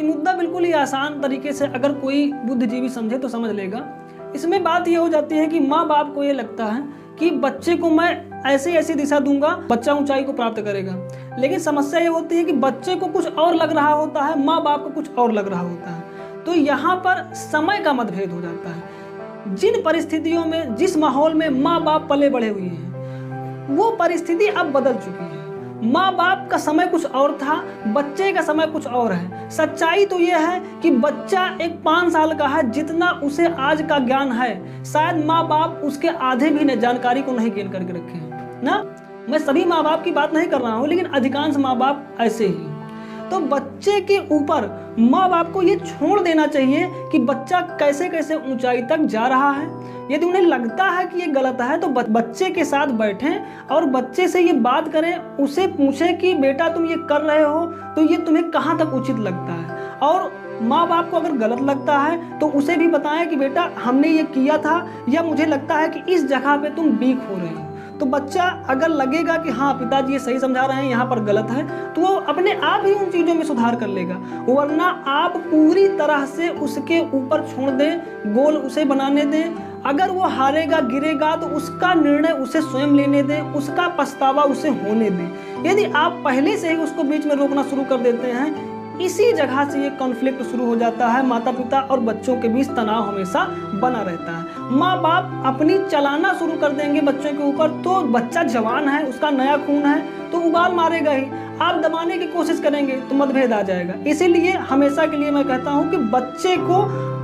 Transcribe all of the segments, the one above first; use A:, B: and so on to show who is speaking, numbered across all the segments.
A: ये मुद्दा बिल्कुल ही आसान तरीके से अगर कोई बुद्धिजीवी समझे तो समझ लेगा। इसमें बात ये हो जाती है कि माँ बाप को ये लगता है कि बच्चे को मैं ऐसी ऐसी दिशा दूंगा, बच्चा ऊंचाई को प्राप्त करेगा। लेकिन समस्या ये होती है कि बच्चे को कुछ और लग रहा होता है, माँ बाप को कुछ और लग रहा होता है। तो यहाँ पर समय का मतभेद हो जाता है। जिन परिस्थितियों में, जिस माहौल में माँ बाप पले बढ़े हुए हैं, वो परिस्थिति अब बदल चुकी है। माँ बाप का समय कुछ और था, बच्चे का समय कुछ और है। सच्चाई तो यह है कि बच्चा एक 5 साल का है, जितना उसे आज का ज्ञान है शायद माँ बाप उसके आधे भी जानकारी को नहीं गेन करके रखे हैं ना। मैं सभी माँ बाप की बात नहीं कर रहा हूँ, लेकिन अधिकांश माँ बाप ऐसे ही। तो बच्चे के ऊपर माँ बाप को ये छोड़ देना चाहिए कि बच्चा कैसे कैसे ऊंचाई तक जा रहा है। यदि उन्हें लगता है कि ये गलत है तो बच्चे के साथ बैठें और बच्चे से ये बात करें, उसे पूछें कि बेटा तुम ये कर रहे हो तो ये तुम्हें कहाँ तक उचित लगता है। और माँ बाप को अगर गलत लगता है तो उसे भी बताएं कि बेटा हमने ये किया था, या मुझे लगता है कि इस जगह पे तुम वीक हो रहे हो। तो बच्चा अगर लगेगा कि हाँ पिताजी ये सही समझा रहे हैं, यहाँ पर गलत है, तो वो अपने आप ही उन चीज़ों में सुधार कर लेगा। वरना आप पूरी तरह से उसके ऊपर छोड़ दें, गोल उसे बनाने दें। अगर वो हारेगा, गिरेगा, तो उसका निर्णय उसे स्वयं लेने दें, उसका पछतावा उसे होने दें। यदि आप पहले से ही उसको बीच में रोकना शुरू कर देते हैं, इसी जगह से ये कॉन्फ्लिक्ट शुरू हो जाता है। माता पिता और बच्चों के बीच तनाव हमेशा बना रहता है। माँ बाप अपनी चलाना शुरू कर देंगे बच्चों के ऊपर, तो बच्चा जवान है, उसका नया खून है, तो उबाल मारेगा ही। आप दबाने की कोशिश करेंगे तो मतभेद आ जाएगा। इसीलिए हमेशा के लिए मैं कहता हूँ कि बच्चे को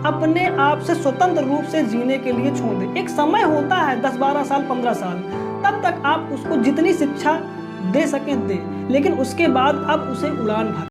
A: अपने आप से स्वतंत्र रूप से जीने के लिए छोड़ दें। एक समय होता है 10-12 साल, 15 साल, तब तक आप उसको जितनी शिक्षा दे सकें दें, लेकिन उसके बाद अब उसे उड़ान भर